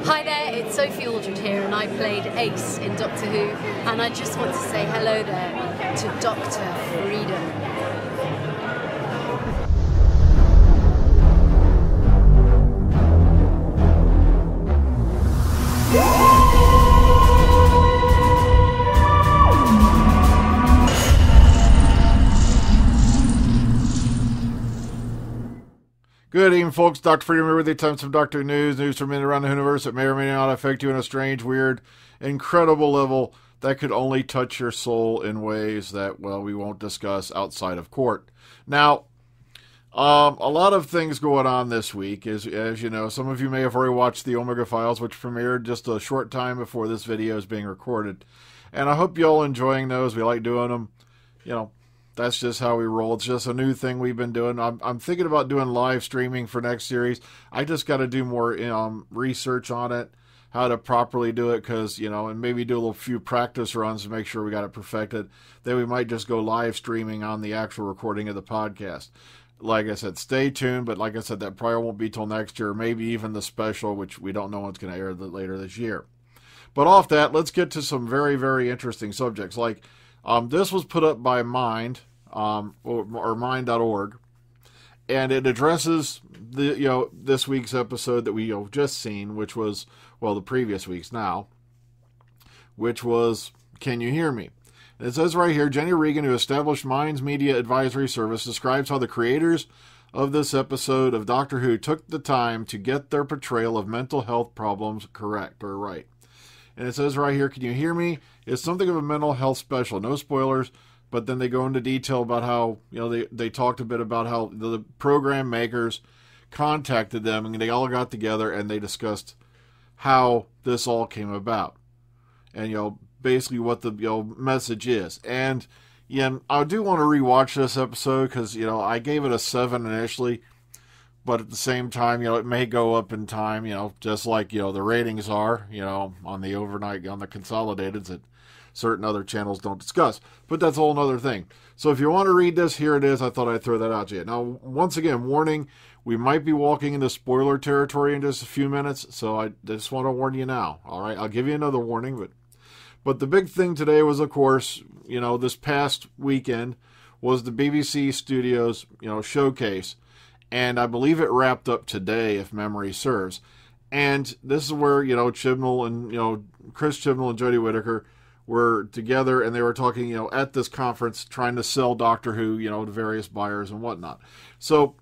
Hi there, it's Sophie Aldred here, and I played Ace in Doctor Who, and I just want to say hello there to Dr. Freedom. Good evening, folks. Dr. Freedom here with you. Time some Doctor news from in and around the universe that may or may not affect you in a strange, weird, incredible level that could only touch your soul in ways that, well, we won't discuss outside of court. Now, a lot of things going on this week. As you know, some of you may have already watched the Omega Files, which premiered just a short time before this video is being recorded. And I hope you all enjoying those. We like doing them. You know, that's just how we roll. It's just a new thing we've been doing. I'm thinking about doing live streaming for next series. I just got to do more research on it, how to properly do it, because, you know, and maybe do a little few practice runs to make sure we got it perfected. Then we might just go live streaming on the actual recording of the podcast. Like I said, stay tuned, but like I said, that probably won't be till next year, maybe even the special, which we don't know when it's going to air later this year. But off that, let's get to some very, very interesting subjects. Like, this was put up by Mind, or Mind.org, and it addresses this week's episode that we just seen, which was, well, the previous week's now, which was Can You Hear Me? And it says right here, Jenny Regan, who established Mind's Media Advisory Service, describes how the creators of this episode of Doctor Who took the time to get their portrayal of mental health problems correct, or right. And it says right here, Can You Hear Me? It's something of a mental health special. No spoilers, but then they go into detail about how, they talked a bit about how the program makers contacted them, and they all got together and they discussed how this all came about. And, basically what the message is. And, I do want to rewatch this episode because, I gave it a 7 initially. But at the same time, it may go up in time, just like, the ratings are, on the overnight, on the consolidated that certain other channels don't discuss. But that's a whole other thing. So if you want to read this, here it is. I thought I'd throw that out to you. Now, once again, warning, we might be walking into spoiler territory in just a few minutes. So I just want to warn you now. All right, I'll give you another warning. But the big thing today was, of course, this past weekend was the BBC Studios, showcase. And I believe it wrapped up today, if memory serves. And this is where, Chibnall and, Chris Chibnall and Jodie Whittaker were together, and they were talking, at this conference, trying to sell Doctor Who, to various buyers and whatnot. So,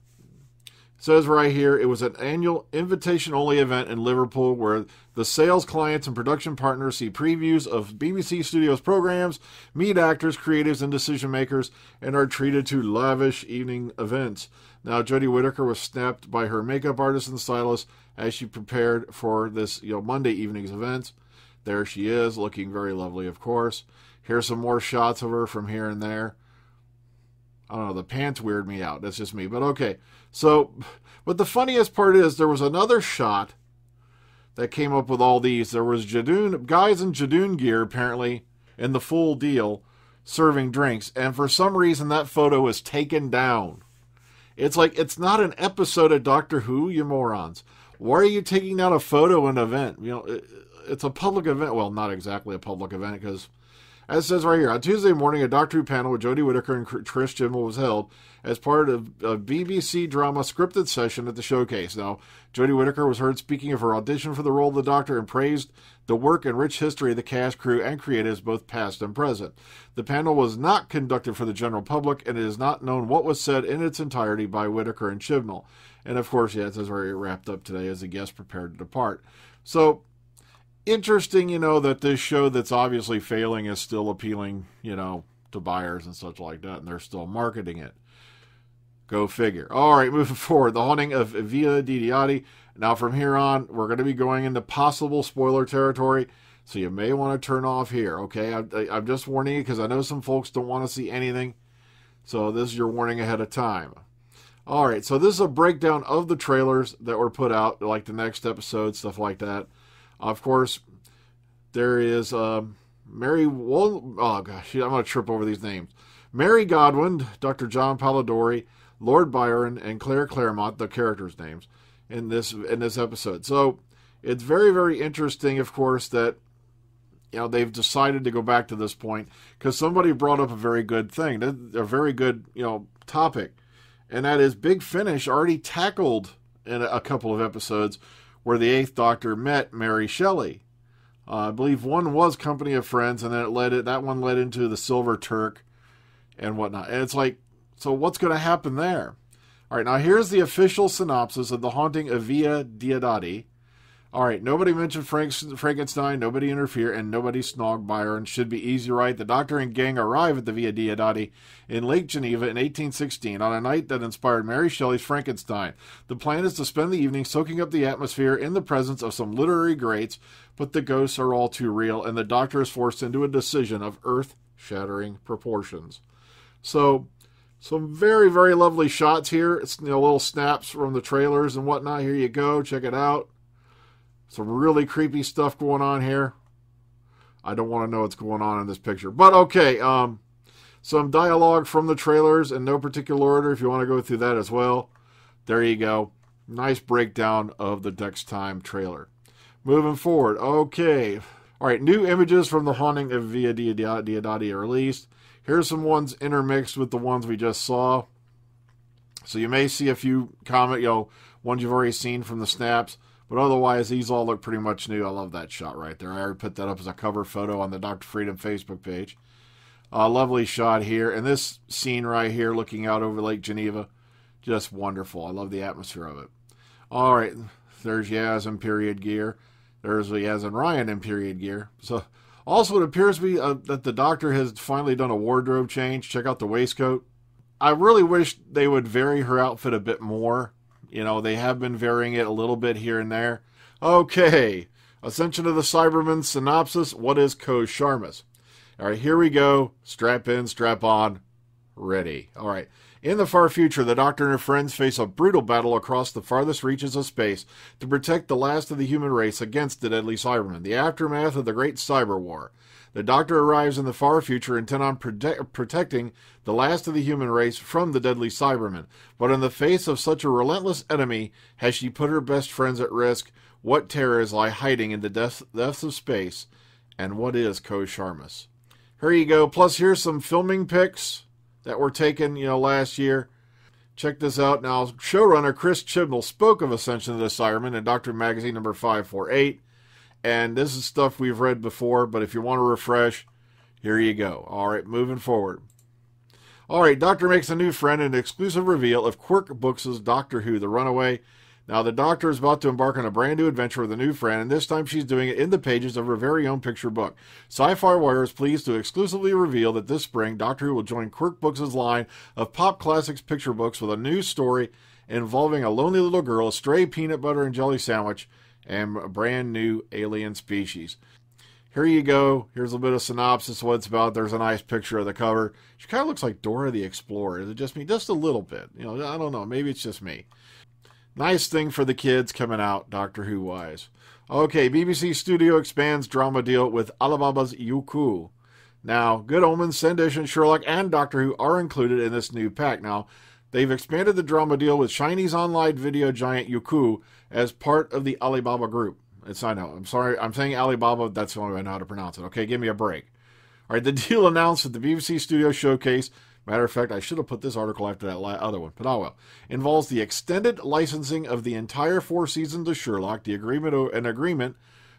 it says right here, it was an annual invitation-only event in Liverpool where the sales clients and production partners see previews of BBC Studios programs, meet actors, creatives, and decision-makers, and are treated to lavish evening events. Now, Jodie Whittaker was snapped by her makeup artist and stylist as she prepared for this, Monday evening's events. There she is, looking very lovely, of course. Here's some more shots of her from here and there. I don't know, the pants weird me out. That's just me, but okay. So, but the funniest part is there was another shot that came up with all these. There was Jadoon, guys in Jadoon gear, apparently, in the full deal, serving drinks. And for some reason, that photo was taken down. It's like, it's not an episode of Doctor Who, you morons. Why are you taking down a photo in an event? It's a public event. Well, not exactly a public event, because, as it says right here, on Tuesday morning, a Doctor Who panel with Jodie Whittaker and Chris Chibnall was held as part of a BBC drama scripted session at the showcase. Now, Jodie Whittaker was heard speaking of her audition for the role of the Doctor and praised the work and rich history of the cast, crew, and creatives, both past and present. The panel was not conducted for the general public, and it is not known what was said in its entirety by Whittaker and Chibnall. And, of course, it says where it wrapped up today as the guests prepared to depart. So, interesting, that this show that's obviously failing is still appealing, to buyers and such like that, and they're still marketing it. Go figure. All right, moving forward. The Haunting of Villa Diodati. Now, from here on, we're going to be going into possible spoiler territory, so you may want to turn off here, okay? I'm just warning you because I know some folks don't want to see anything, so this is your warning ahead of time. All right, so this is a breakdown of the trailers that were put out, like the next episode, stuff like that. Of course, there is Mary... oh, gosh, I'm going to trip over these names. Mary Godwin, Dr. John Polidori, Lord Byron, and Claire Claremont, the characters' names, in this episode. So, It's very, very interesting, of course, that they've decided to go back to this point because somebody brought up a very good thing, a very good topic, and that is Big Finish already tackled in a couple of episodes where the Eighth Doctor met Mary Shelley. I believe one was Company of Friends, and then that one led into the Silver Turk and whatnot. And it's like, so what's going to happen there? All right, now here's the official synopsis of The Haunting of Villa Diodati. All right, nobody mentioned Frankenstein, nobody interfered, and nobody snogged Byron. Should be easy, right? The Doctor and gang arrive at the Villa Diodati in Lake Geneva in 1816 on a night that inspired Mary Shelley's Frankenstein. The plan is to spend the evening soaking up the atmosphere in the presence of some literary greats, but the ghosts are all too real, and the Doctor is forced into a decision of earth-shattering proportions. So, some very, very lovely shots here. It's little snaps from the trailers and whatnot. Here you go. Check it out. Some really creepy stuff going on here. I don't want to know what's going on in this picture. But okay, some dialogue from the trailers in no particular order if you want to go through that as well. There you go. Nice breakdown of the Next Time trailer. Moving forward. Okay. All right, new images from The Haunting of Villa Diodati are released. Here's some ones intermixed with the ones we just saw. So you may see a few ones you've already seen from the snaps. But otherwise, these all look pretty much new. I love that shot right there. I already put that up as a cover photo on the Dr. Freedom Facebook page. Lovely shot here. And this scene right here looking out over Lake Geneva, just wonderful. I love the atmosphere of it. All right, there's Yaz in period gear. There's Yaz and Ryan in period gear. So also, it appears to be that the Doctor has finally done a wardrobe change. Check out the waistcoat. I really wish they would vary her outfit a bit more. They have been varying it a little bit here and there. Okay, Ascension of the Cybermen synopsis. What is Ko Sharmus? All right, here we go. Strap in, strap on, ready. All right. In the far future, the Doctor and her friends face a brutal battle across the farthest reaches of space to protect the last of the human race against the deadly Cybermen, the aftermath of the Great Cyber War. The Doctor arrives in the far future intent on protecting the last of the human race from the deadly Cybermen. But in the face of such a relentless enemy, has she put her best friends at risk? What terrors lie hiding in the depths of space? And what is Ko Sharmus? Here you go. Plus, here's some filming pics that were taken, last year. Check this out. Now, showrunner Chris Chibnall spoke of Ascension of the Cybermen in Doctor Magazine number 548. And this is stuff we've read before, but if you want to refresh, here you go. All right, moving forward. All right, Doctor makes a new friend, an exclusive reveal of Quirk Books' Doctor Who, The Runaway. Now, the Doctor is about to embark on a brand new adventure with a new friend, and this time she's doing it in the pages of her very own picture book. Sci-Fi Wire is pleased to exclusively reveal that this spring, Doctor Who will join Quirk Books' line of pop classics picture books with a new story involving a lonely little girl, a stray peanut butter and jelly sandwich, and a brand new alien species. Here you go. Here's a bit of synopsis of what it's about. There's a nice picture of the cover. She kind of looks like Dora the Explorer. Is it just me? Just a little bit. I don't know. Maybe it's just me. Nice thing for the kids coming out, Doctor Who-wise. Okay, BBC Studio expands drama deal with Alibaba's Youku. Now, Good Omens, Sendition, Sherlock, and Doctor Who are included in this new pack. Now, they've expanded the drama deal with Chinese online video giant Youku as part of the Alibaba group. I know. I'm sorry. I'm saying Alibaba. That's the only way I know how to pronounce it. Okay, give me a break. All right, the deal announced at the BBC Studio Showcase. Matter of fact, I should have put this article after that other one, but oh well. Involves the extended licensing of the entire 4 seasons of Sherlock, an agreement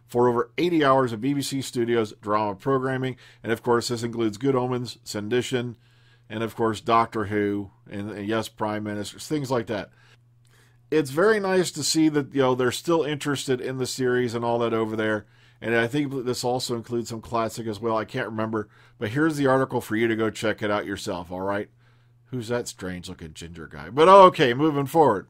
for over 80 hours of BBC Studios drama programming, and of course this includes Good Omens, Sendition, and of course Doctor Who, and yes, Prime Ministers, things like that. It's very nice to see that they're still interested in the series and all that over there. And I think this also includes some classic as well. I can't remember, but here's the article for you to go check it out yourself. All right, who's that strange-looking ginger guy? But okay, moving forward.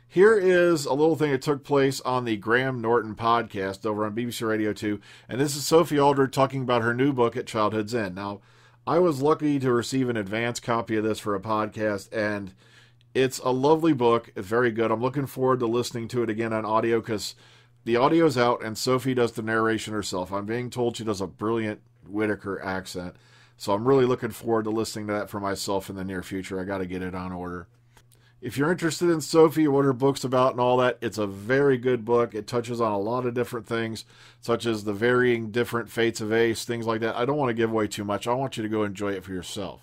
Here is a little thing that took place on the Graham Norton podcast over on BBC Radio 2, and this is Sophie Aldred talking about her new book at Childhood's End. Now, I was lucky to receive an advance copy of this for a podcast, and it's a lovely book. It's very good. I'm looking forward to listening to it again on audio because the audio's out and Sophie does the narration herself. I'm being told she does a brilliant Whittaker accent. So I'm really looking forward to listening to that for myself in the near future. I got to get it on order. If you're interested in Sophie, what her book's about and all that, it's a very good book. It touches on a lot of different things, such as the varying different fates of Ace, things like that. I don't want to give away too much. I want you to go enjoy it for yourself.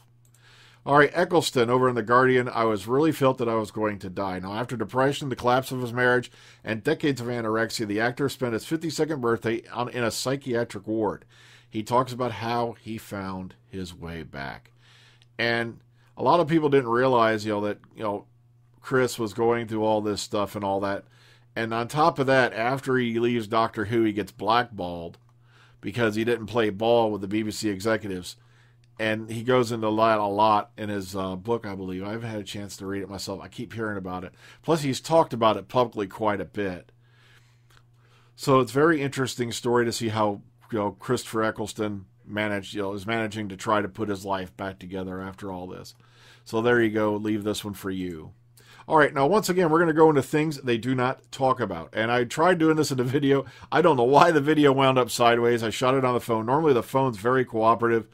All right, Eccleston over in The Guardian, I really felt that I was going to die. Now, after depression, the collapse of his marriage, and decades of anorexia, the actor spent his 52nd birthday in a psychiatric ward. He talks about how he found his way back. And a lot of people didn't realize, that, Chris was going through all this stuff and all that. And on top of that, after he leaves Doctor Who, he gets blackballed because he didn't play ball with the BBC executives. And he goes into that a lot in his book, I believe. I haven't had a chance to read it myself. I keep hearing about it. Plus, he's talked about it publicly quite a bit. So it's a very interesting story to see how Christopher Eccleston is managing to try to put his life back together after all this. So there you go. Leave this one for you. All right, now once again, we're going to go into things they do not talk about. And I tried doing this in the video. I don't know why the video wound up sideways. I shot it on the phone. Normally the phone's very cooperative,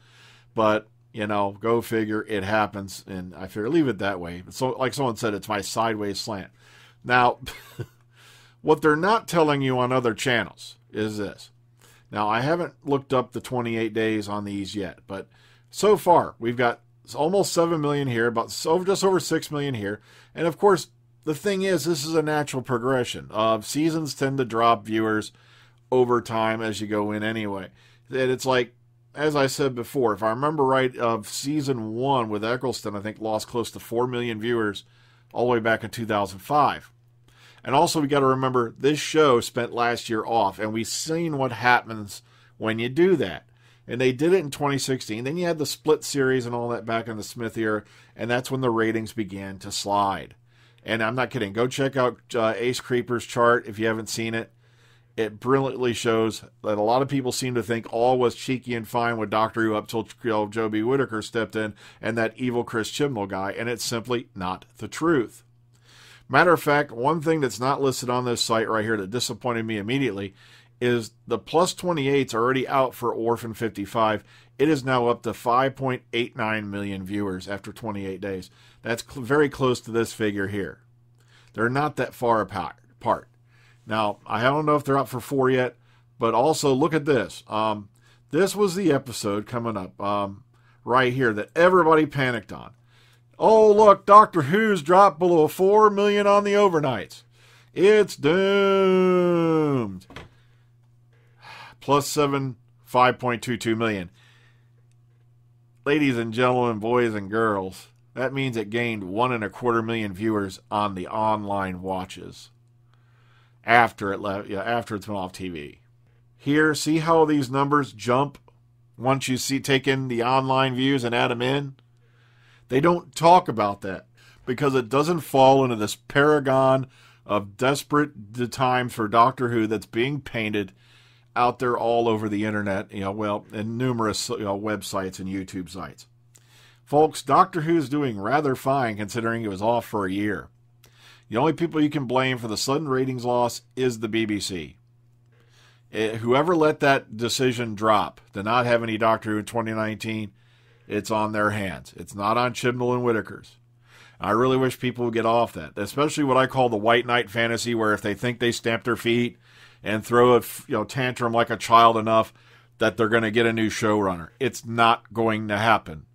but, go figure, it happens. And I figure leave it that way. So, like someone said, it's my sideways slant. Now, what they're not telling you on other channels is this. Now, I haven't looked up the 28 days on these yet, but so far we've got almost 7 million here, just over 6 million here. And of course, the thing is, this is a natural progression. Seasons tend to drop viewers over time as you go in anyway. And it's like, as I said before, if I remember right, of season 1 with Eccleston, I think lost close to 4 million viewers all the way back in 2005. And also, we got to remember, this show spent last year off, and we've seen what happens when you do that. And they did it in 2016. Then you had the split series and all that back in the Smith era, and that's when the ratings began to slide. And I'm not kidding. Go check out Ace Creeper's chart if you haven't seen it. It brilliantly shows that a lot of people seem to think all was cheeky and fine with Doctor Who up till Jodie Whittaker stepped in and that evil Chris Chibnall guy, and it's simply not the truth. Matter of fact, one thing that's not listed on this site right here that disappointed me immediately is the plus 28's already out for Orphan 55. It is now up to 5.89 million viewers after 28 days. That's very close to this figure here. They're not that far apart. Now, I don't know if they're up for 4 yet, but also look at this. This was the episode coming up right here that everybody panicked on. Oh, look, Doctor Who's dropped below 4 million on the overnights. It's doomed. Plus 5.22 million. Ladies and gentlemen, boys and girls, that means it gained 1.25 million viewers on the online watches after it's been off TV. Here, see how these numbers jump once you take in the online views and add them in? They don't talk about that because it doesn't fall into this paragon of desperate times for Doctor Who that's being painted out there all over the internet, in numerous websites and YouTube sites. Folks, Doctor Who's doing rather fine considering it was off for a year. The only people you can blame for the sudden ratings loss is the BBC. Whoever let that decision drop to not have any Doctor Who in 2019, it's on their hands. It's not on Chibnall and Whittaker's. I really wish people would get off that, especially what I call the white knight fantasy, where if they think they stamp their feet and throw a tantrum like a child enough that they're going to get a new showrunner. It's not going to happen.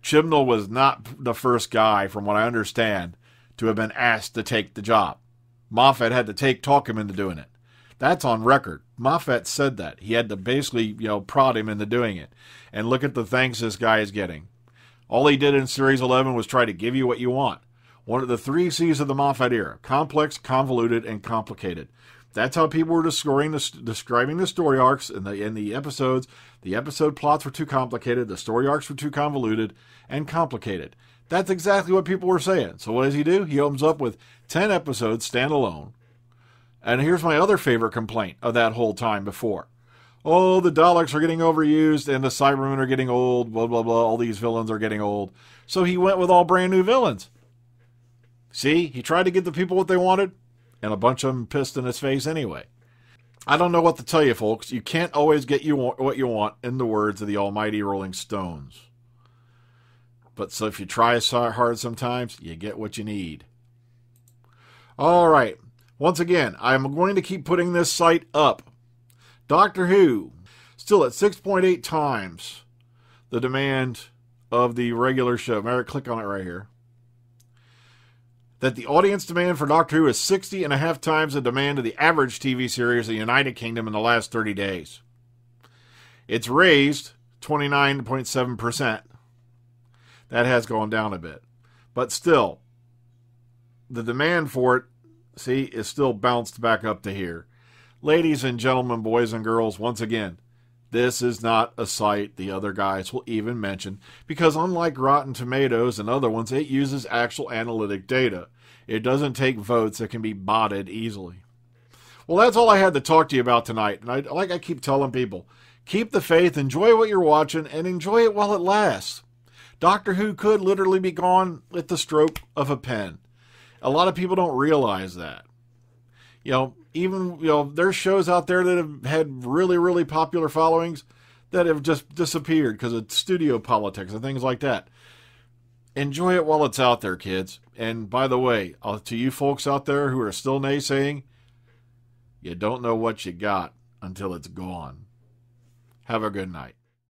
Chibnall was not the first guy, from what I understand, to have been asked to take the job. Moffat had to talk him into doing it. That's on record. Moffat said that. He had to basically, prod him into doing it. And look at the thanks this guy is getting. All he did in Series 11 was try to give you what you want. One of the 3 C's of the Moffat era: complex, convoluted, and complicated. That's how people were describing the story arcs in the episodes. The episode plots were too complicated, the story arcs were too convoluted and complicated. That's exactly what people were saying. So what does he do? He opens up with 10 episodes standalone. And here's my other favorite complaint of that whole time before. Oh, the Daleks are getting overused and the Cybermen are getting old, blah, blah, blah. All these villains are getting old. So he went with all brand new villains. See, he tried to get the people what they wanted, and a bunch of them pissed in his face anyway. I don't know what to tell you, folks. You can't always get what you want, in the words of the almighty Rolling Stones. But so if you try so hard sometimes, you get what you need. All right. Once again, I'm going to keep putting this site up. Doctor Who, still at 6.8 times the demand of the regular show. Mary, click on it right here. That the audience demand for Doctor Who is 60.5 times the demand of the average TV series in the United Kingdom in the last 30 days. It's raised 29.7%. That has gone down a bit. But still, the demand for it, see, is still bounced back up to here. Ladies and gentlemen, boys and girls, once again, this is not a site the other guys will even mention, because unlike Rotten Tomatoes and other ones, it uses actual analytic data. It doesn't take votes that can be botted easily. Well, that's all I had to talk to you about tonight. And like I keep telling people, keep the faith, enjoy what you're watching, and enjoy it while it lasts. Doctor Who could literally be gone at the stroke of a pen. A lot of people don't realize that. There's shows out there that have had really, really popular followings that have just disappeared because of studio politics and things like that. Enjoy it while it's out there, kids. And by the way, to you folks out there who are still naysaying, you don't know what you got until it's gone. Have a good night.